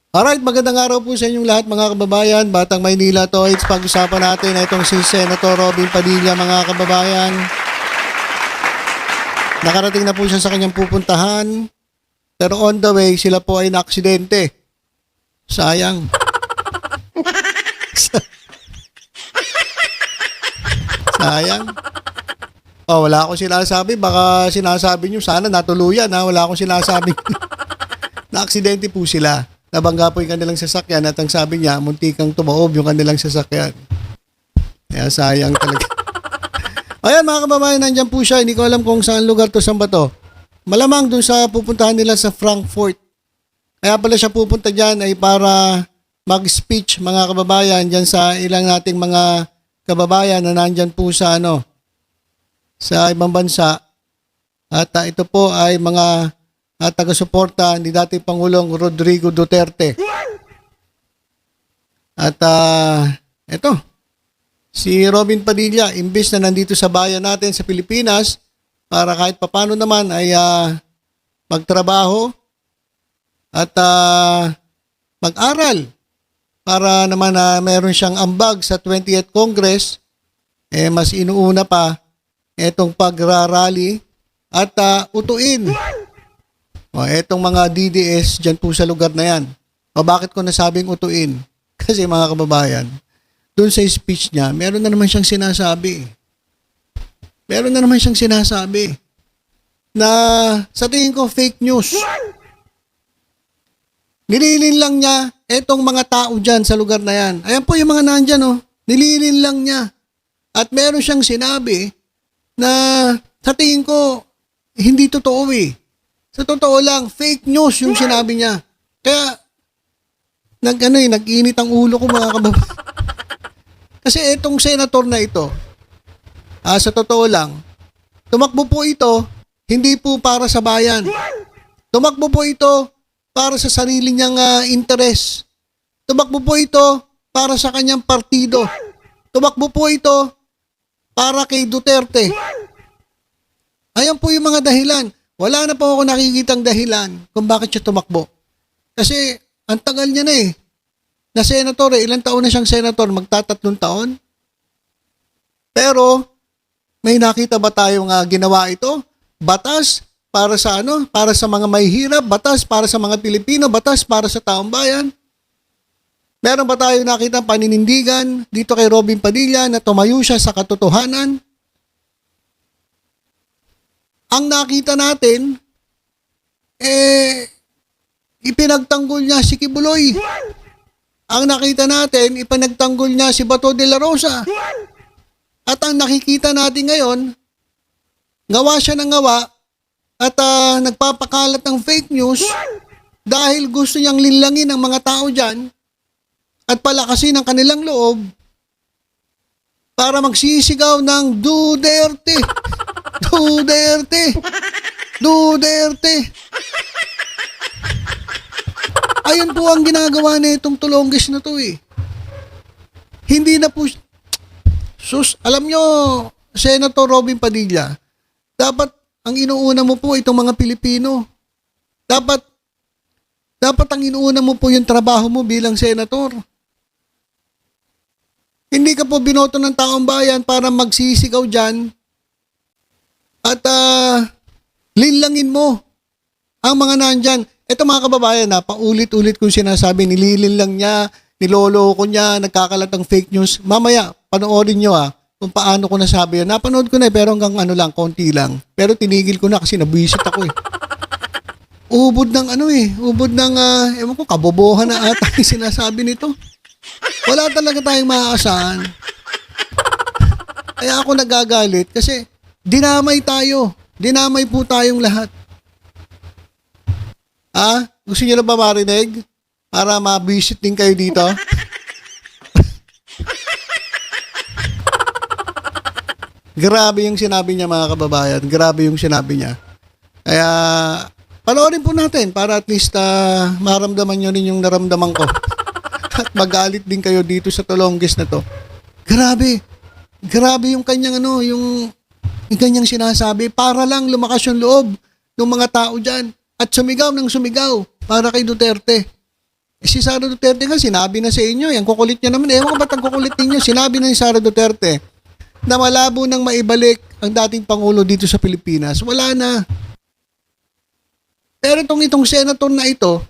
Alright, magandang araw po sa inyong lahat mga kababayan. Batang Maynila to, it's pag-usapan natin na itong si Senator Robin Padilla mga kababayan. Nakarating na po siya sa kanyang pupuntahan. Pero on the way, sila po ay naaksidente. Sayang. Sayang. Oh, wala akong sinasabi. Baka sinasabi nyo, sana natuluyan ha. Wala akong sinasabi. Naaksidente po sila. Nabangga po yung kanilang sasakyan at ang sabi niya, muntikang tumaob yung kanilang sasakyan. Kaya sayang talaga. Ayan mga kababayan, nandyan po siya. Hindi ko alam kung saan lugar to, saan ba to. Malamang dun sa pupuntahan nila sa Frankfurt. Kaya pala siya pupunta dyan ay para mag-speech mga kababayan dyan sa ilang nating mga kababayan na nandyan po sa sa ibang bansa. At ito po ay mga taga-suporta ni dating Pangulong Rodrigo Duterte. At ito, si Robin Padilla, imbis na nandito sa bayan natin sa Pilipinas, para kahit papano naman ay magtrabaho at mag-aral para naman meron siyang ambag sa 20th Congress, mas inuuna pa itong pagrarally at utuin etong mga DDS dyan po sa lugar na yan. Bakit ko nasabing utuin? Kasi mga kababayan, doon sa speech niya, meron na naman siyang sinasabi. Meron na naman siyang sinasabi na sa tingin ko fake news. Nililin lang niya etong mga tao dyan sa lugar na yan. Ayan po yung mga nandyan, nililin lang niya. At meron siyang sinabi na sa tingin ko hindi totoo eh. Sa totoo lang, fake news yung sinabi niya. Kaya, nag-init ang ulo ko mga kababayan. Kasi itong senator na ito, sa totoo lang, tumakbo po ito, hindi po para sa bayan. Tumakbo po ito para sa sarili niyang interes. Tumakbo po ito para sa kanyang partido. Tumakbo po ito para kay Duterte. Ayan po yung mga dahilan. Wala na po ako nakikitang dahilan kung bakit siya tumakbo. Kasi ang tagal niya na na senator ilang taon na siyang senator, magtatatlong taon. Pero may nakita ba tayong ginawa ito? Batas para sa Para sa mga mahihirap, batas para sa mga Pilipino, batas para sa taong bayan. Meron ba tayong nakita paninindigan dito kay Robin Padilla na tumayo siya sa katotohanan? Ang nakita natin, ipinagtanggol niya si Kibuloy. Ang nakita natin, ipinagtanggol niya si Bato de la Rosa. At ang nakikita natin ngayon, gawa siya ng gawa at nagpapakalat ng fake news dahil gusto niyang linlangin ang mga tao dyan at palakasin ang kanilang loob para magsisigaw ng Duterte. Duterte! Duterte! Ayun po ang ginagawa na itong tulonggis na to Hindi na po... alam nyo, Senator Robin Padilla, dapat ang inuuna mo po itong mga Pilipino. Dapat ang inuuna mo po yung trabaho mo bilang senator. Hindi ka po binoto ng taong bayan para magsisigaw dyan at linlangin mo ang mga nandyan. Ito mga kababayan paulit-ulit kong sinasabi, nililin lang niya, niloloko niya, nagkakalat ng fake news. Mamaya, panoorin nyo kung paano ko nasabi yan. Napanood ko na pero hanggang konti lang. Pero tinigil ko na kasi nabuisit ako Ubod ng ubod ng, ewan ko, kabobohan na ata yung sinasabi nito. Wala talaga tayong maaasahan. Kaya ako nagagalit kasi dinamay tayo. Dinamay po tayong lahat. Gusto niyo na ba marinig? Para ma-visit din kayo dito? Grabe yung sinabi niya mga kababayan. Grabe yung sinabi niya. Kaya, panoorin po natin para at least maramdaman nyo rin yung naramdaman ko. At magalit din kayo dito sa tulonggis na to. Grabe. Grabe yung kanyang yung kanyang sinasabi para lang lumakas yung loob ng mga tao dyan at sumigaw ng sumigaw para kay Duterte. Si Sara Duterte nga, sinabi na sa inyo, yan kukulit niya naman. Ewan ko ba't ang kukulit ninyo? Sinabi na ni Sara Duterte na malabo nang maibalik ang dating Pangulo dito sa Pilipinas. Wala na. Pero itong senator na ito,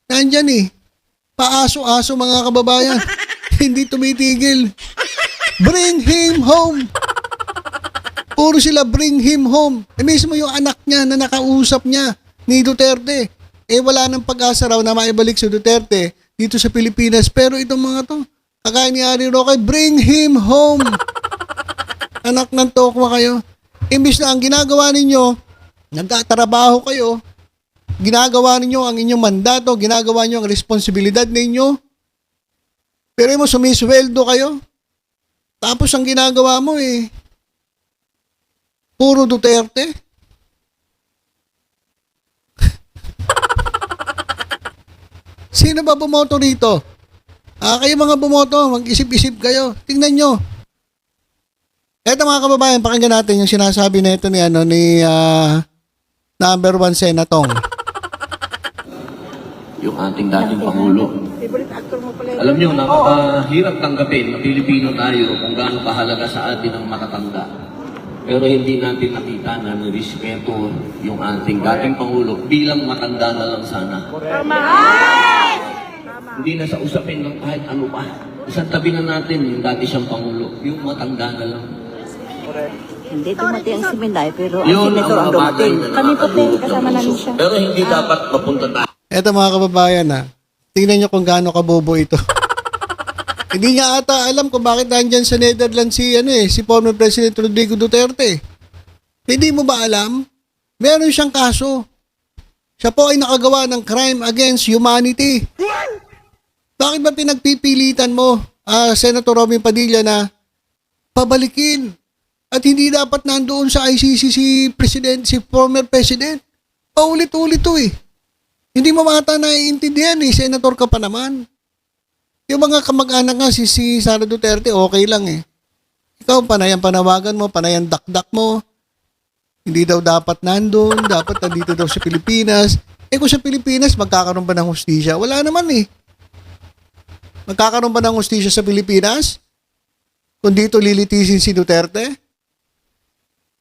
nandyan eh. Paaso-aso mga kababayan. Hindi tumitigil. Bring him home. Puro sila bring him home. Mismo yung anak niya na nakausap niya ni Duterte. Wala nang pag-asa raw na maibalik si Duterte dito sa Pilipinas. Pero itong mga to, kagaya ni Harry Roque, bring him home. Anak ng tokwa kayo. Imbis na ang ginagawa ninyo, nagtatrabaho kayo, ginagawa ninyo ang inyong mandato, ginagawa ninyo ang responsibilidad ninyo, pero mo sumisweldo kayo. Tapos ang ginagawa mo puro Duterte. Sino ba bumoto rito? Kayo mga bumoto, mag-isip-isip kayo. Tingnan nyo. Eto mga kababayan, pakinggan natin yung sinasabi na ito ni number 1 Senatong. Yung ating dating Pangulo. Alam nyo, napakahirap tanggapin na Pilipino tayo kung gaano kahalaga sa atin ang matatanda. Pero hindi natin nakita na nirespeto yung ating dating Pangulo bilang matanda na lang sana. Hindi na sa usapin ng kahit ano pa. Isang tabi na natin yung dati siyang Pangulo, yung matanda na lang. Hindi dumating ang Siminday, pero ang Yun senator ang mga bagay dumating. na Kami po din, nakakatulog kasama ng namin puso. siya. Pero hindi dapat mapunta tayo. Eto mga kababayan tingnan nyo kung gaano kabobo ito. Hindi niya ata alam kung bakit nandyan sa Netherlands si former President Rodrigo Duterte. Hindi mo ba alam? Meron siyang kaso. Siya po ay nakagawa ng crime against humanity. Bakit ba pinagpipilitan mo, Senator Robin Padilla, na pabalikin? At hindi dapat nandoon sa ICC si former President. Paulit-ulit to Hindi mo mata naiintindihan Senator ka pa naman. Yung mga kamag-anak nga, si Sara Duterte, okay lang Ikaw, panayang panawagan mo, panayang dakdak mo. Hindi daw dapat nandun, dapat nandito daw sa Pilipinas. Kung sa Pilipinas, magkakaroon ba ng hustisya? Wala naman Magkakaroon ba ng hustisya sa Pilipinas? Kung dito lilitisin si Duterte?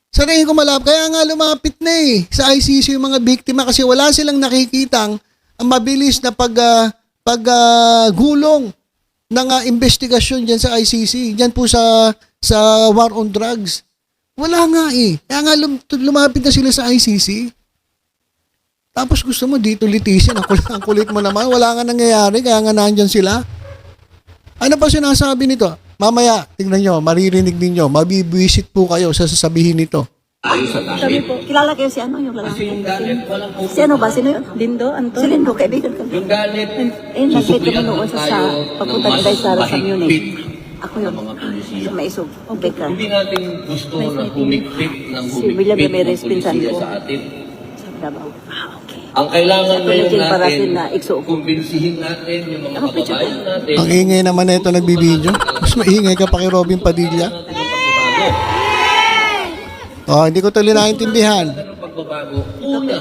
Sa tingin ko kaya nga lumapit na sa ICC yung mga biktima kasi wala silang nakikitang ang mabilis na paggulong ng investigasyon dyan sa ICC, dyan po sa war on drugs. Wala nga Kaya nga lumapit na sila sa ICC. Tapos gusto mo dito litisin. Ang kulit mo naman. Wala nga nangyayari. Kaya nga nandyan sila. Ano pa sinasabi nito? Mamaya, tingnan nyo, maririnig ninyo. Mabibwisit po kayo sa sasabihin nito. Ayos sa Kami dati. po, kilala kayo si yung lalaki. Kasi yung galit, walang pupunta. Si ba? Sino yun? Lindo, Anton. Si Lindo, kaibigan kami. Yung galit, Nag-meet kami noon sa pagpunta ni Sara sa Munich. mahigpit Ako yun. ng mga pulisya. Sa Maisog. Baker. Hindi natin gusto na humigpit ng Si William humigpit ng Ramirez, pinsan pulisya ko. sa atin. Sa Davao. Okay. Ang kailangan Sa ngayon Tulad natin, Parasin na ikso ko. kumbinsihin natin yung mga kababayan natin. Ang ingay naman na ito nagbibideo. Mas maingay ka pa kay Robin Padilla. Hindi ko tuloy naintindihan. Ang pagbabago, una,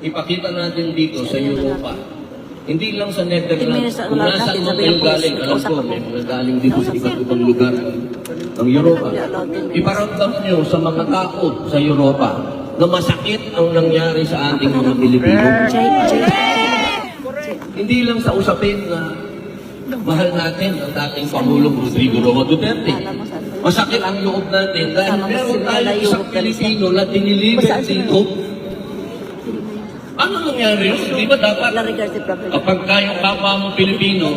ipakita natin dito sa Europa. Hindi lang sa Netherlands. Kung nasaan man kayo galing, alam ko, may mga galing dito sa iba't ibang lugar ng Europa. Iparamdam nyo sa mga tao sa Europa na masakit ang nangyari sa ating mga Pilipino. Hindi lang sa usapin na mahal natin ang dating Pangulong Rodrigo Roa Duterte. Masakit ang loob natin dahil meron tayong isang Pilipino na diniliver dito. Ano nangyari yun? Di ba dapat kapag kayong kapwa mo Pilipino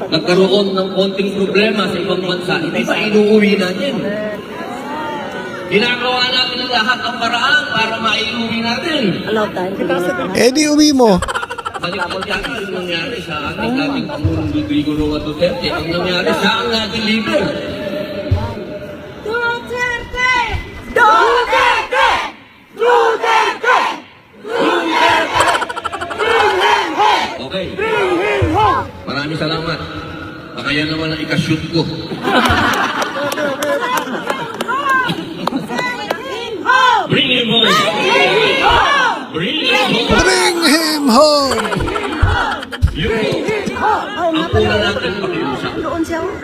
nagkaroon ng konting problema sa ibang bansa, hindi ba inuuwi natin? Ginagawa natin ang lahat ng paraan para maiuwi natin. Allow tayo. Di uwi mo. Baliktad yata yung nangyari sa ating dating Pangulong Rodrigo Roa Duterte. Ang nangyari sa ang nag-deliver. Duterte! Duterte! Duterte! Okay. Maraming salamat. Baka yan naman ang ikashoot ko. Bring him home! Bring him home! Bring him home! Ang una natin pakiusap.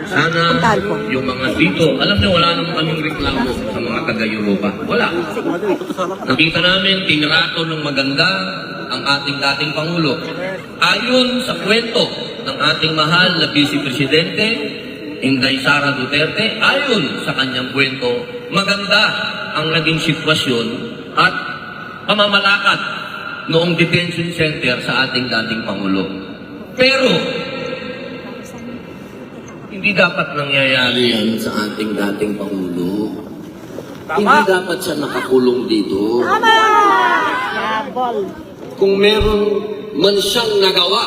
Sana yung mga dito, alam niyo wala naman kaming reklamo sa mga taga-Europa. Wala. Nakita namin, tinrato ng maganda ang ating dating Pangulo. Ayon sa kwento ng ating mahal na Vice Presidente, Inday Sara Duterte, ayon sa kanyang kwento, maganda ang naging sitwasyon at pamamalakad noong detention center sa ating dating Pangulo. Pero, hindi dapat nangyayari yan sa ating dating Pangulo. Hindi dapat siya nakakulong dito. Kung meron man siyang nagawa,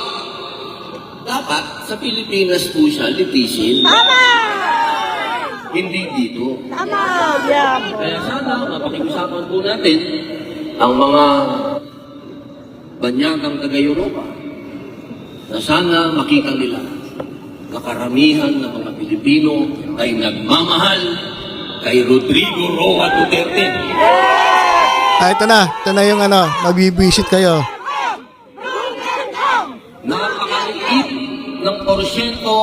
dapat sa Pilipinas po siya litisin. Hindi dito. Kaya sana mapakiusapan po natin ang mga banyagang taga-Europa na sana makita nila na karamihan ng mga Pilipino ay nagmamahal kay Rodrigo Roa Duterte. Ito na. Ito na yung mabibwisit kayo. Napakaliit ng porsyento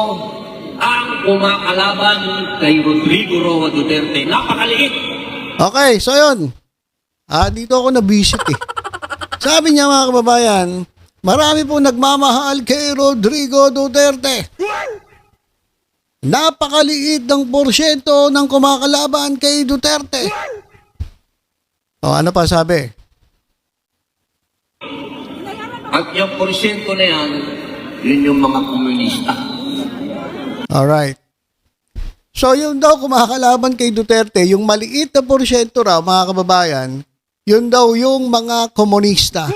ang kumakalaban kay Rodrigo Roa Duterte. Napakaliit! Okay, so yun. Dito ako nabisit eh. Sabi niya mga kababayan, marami pong nagmamahal kay Rodrigo Duterte. Napakaliit ng porsyento ng kumakalaban kay Duterte. Ano pa sabi? At yung porsyento na yan, yun yung mga komunista. Alright. So yung daw kumakalaban kay Duterte, yung maliit na porsyento raw mga kababayan, yun daw yung mga komunista.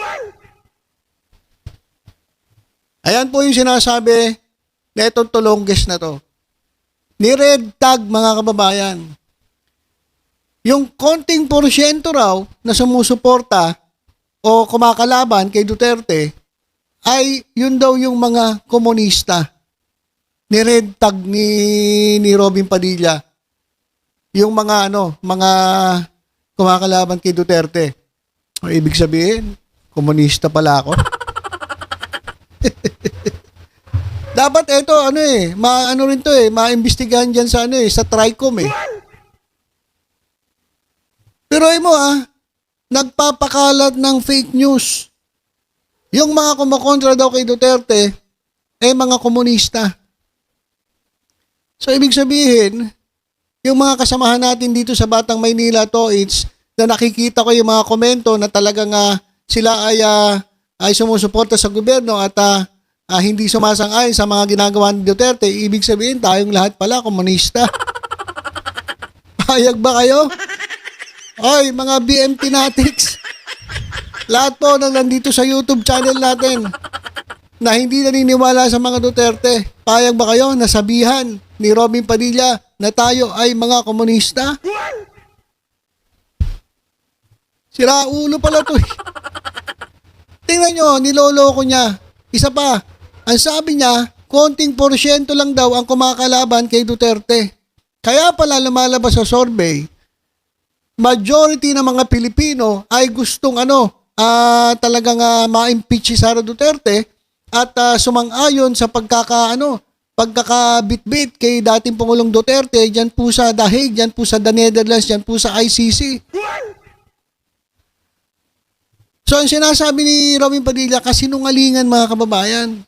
Ayan po yung sinasabi na itong tulongges na to. Ni Red Tag mga kababayan. Yung konting porsyento raw na sumusuporta o kumakalaban kay Duterte ay yun daw yung mga komunista. Ni Red Tag ni Robin Padilla. Yung mga mga kumakalaban kay Duterte. O ibig sabihin, komunista pala ako. Dapat ito rin to maimbestigahan diyan sa sa TRICOM eh. Pero nagpapakalat ng fake news. Yung mga kumokontra daw kay Duterte mga komunista. So ibig sabihin, yung mga kasamahan natin dito sa Batang Maynila Toits na nakikita ko yung mga komento na talagang sila ay sumusuporta sa gobyerno at hindi sumasang-ayon sa mga ginagawa ni Duterte, ibig sabihin tayong lahat pala komunista. Payag ba kayo? Oy, mga BMT Natics. Lahat po nang nandito sa YouTube channel natin na hindi naniniwala sa mga Duterte. Payag ba kayo nasabihan ni Robin Padilla na tayo ay mga komunista? Sira ulo pala to eh. Tingnan nyo, niloloko niya. Isa pa, ang sabi niya, konting porsyento lang daw ang kumakalaban kay Duterte. Kaya pala lumalabas sa survey, majority ng mga Pilipino ay gustong talagang ma-impeach si Sara Duterte at sumang-ayon sa pagkakabitbit kay dating Pangulong Duterte diyan po sa The Hague, diyan po sa The Netherlands, diyan po sa ICC. So ang sinasabi ni Robin Padilla, kasinungalingan mga kababayan.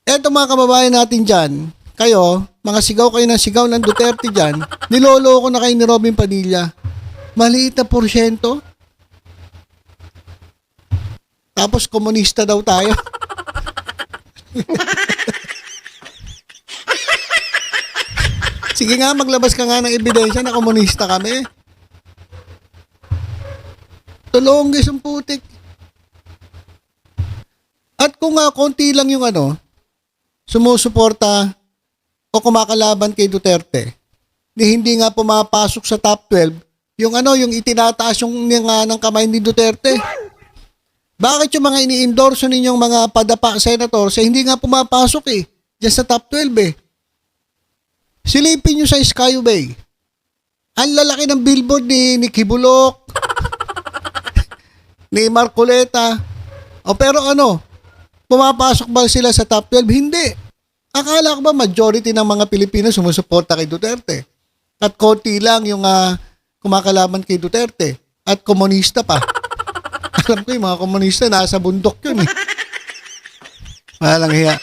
Eto mga kababayan natin dyan, kayo, mga sigaw kayo ng sigaw ng Duterte dyan, niloloko na kayo ni Robin Padilla. Maliit na porsyento. Tapos komunista daw tayo. Sige nga, maglabas ka nga ng ebidensya na komunista kami. Tulonggis ang putik. At kung konti lang yung sumusuporta o kumakalaban kay Duterte, hindi nga pumapasok sa top 12, yung yung itinataas yung ng kamay ni Duterte. Bakit yung mga ini-endorse ninyong mga padapa senators hindi nga pumapasok diyan sa top 12 Silipin nyo sa Skyway. Ang lalaki ng billboard ni Kibulok, ni Marcoleta. Pero Pumapasok ba sila sa top 12? Hindi. Akala ko ba majority ng mga Pilipino sumusuporta kay Duterte? At konti lang yung kumakalaban kay Duterte. At komunista pa. Alam ko yung mga komunista nasa bundok yun eh. Walang hiya.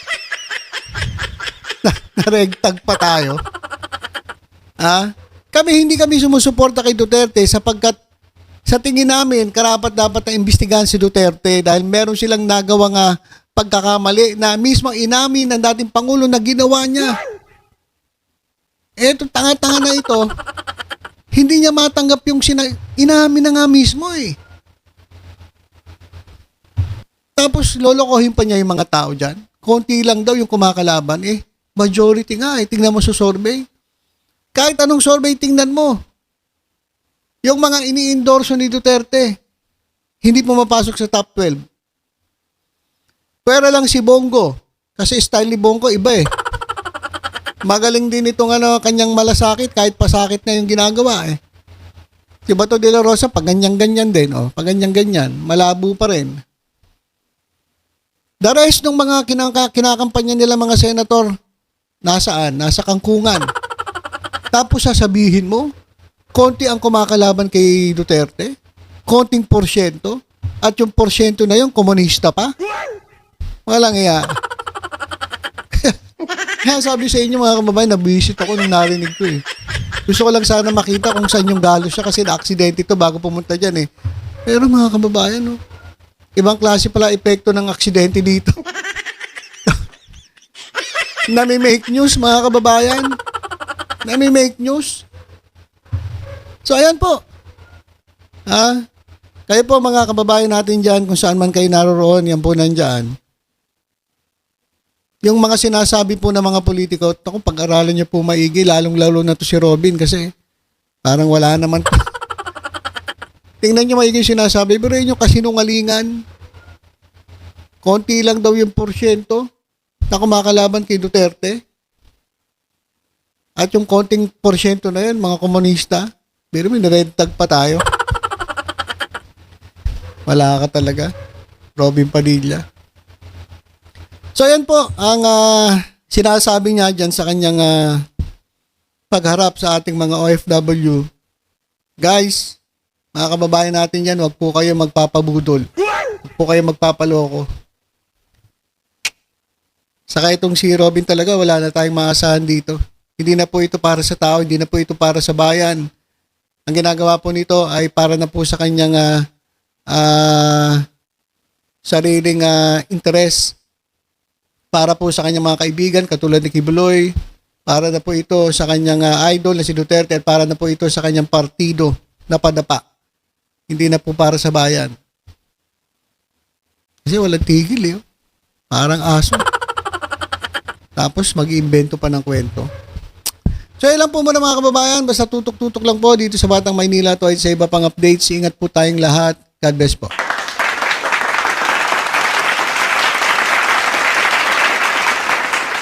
Naregtag pa tayo. Hindi kami sumusuporta kay Duterte sapagkat sa tingin namin, karapat dapat na imbestigahan si Duterte dahil meron silang nagawang pagkakamali na mismo inamin ng dating Pangulo na ginawa niya. Eto, tanga-tanga na ito, hindi niya matanggap yung inamin na nga mismo eh. Tapos lolokohin pa niya yung mga tao dyan. Konti lang daw yung kumakalaban eh. Majority nga eh. Tingnan mo sa survey. Kahit anong survey tingnan mo. Yung mga ini-endorso ni Duterte, hindi pumapasok sa top 12. Pero lang si Bongo. Kasi style ni Bongo iba eh. Magaling din itong kanyang malasakit kahit pasakit na yung ginagawa eh. Si Bato de la Rosa, pag ganyan-ganyan din. Pag ganyan-ganyan, malabo pa rin. The rest ng mga kinakampanya nila mga senator, nasaan? Nasa kangkungan. Tapos sasabihin mo, konti ang kumakalaban kay Duterte, konting porsyento, at yung porsyento na yun, komunista pa. Walang iya. Kaya sabi sa inyo mga kababayan, nabisit ako nung narinig ko eh. Gusto ko lang sana makita kung saan yung galo siya kasi na-aksidente ito bago pumunta dyan eh. Pero mga kababayan, ibang klase pala epekto ng aksidente dito. Nami-make news mga kababayan. Nami-make news. So, ayan po. Kayo po mga kababayan natin dyan, kung saan man kayo naroroon, yan po nandyan. Yung mga sinasabi po ng mga politiko, kung pag-aralan niyo po maigi, lalong-lalo na to si Robin kasi parang wala naman. Tingnan niyo maigi yung sinasabi, pero yun yung kasinungalingan. Konti lang daw yung porsyento na kumakalaban kay Duterte. At yung konting porsyento na yun, mga komunista, pero may naredtag pa tayo. Wala ka talaga. Robin Padilla. So, yan po ang sinasabi niya dyan sa kanyang pagharap sa ating mga OFW. Guys, mga kababayan natin dyan, huwag po kayo magpapabudol. Huwag po kayo magpapaloko. Saka itong si Robin talaga, wala na tayong maasahan dito. Hindi na po ito para sa tao, hindi na po ito para sa bayan. Ang ginagawa po nito ay para na po sa kanyang sariling interes. Para po sa kanyang mga kaibigan, katulad ni Kibuloy. Para na po ito sa kanyang idol na si Duterte at para na po ito sa kanyang partido na padapa. Hindi na po para sa bayan. Kasi walang tigil eh. Parang aso. Tapos mag-iimbento pa ng kwento. So, ilan po muna mga kababayan. Basta tutok-tutok lang po dito sa Batang Maynila. At sa iba pang updates. Ingat po tayong lahat. God bless po.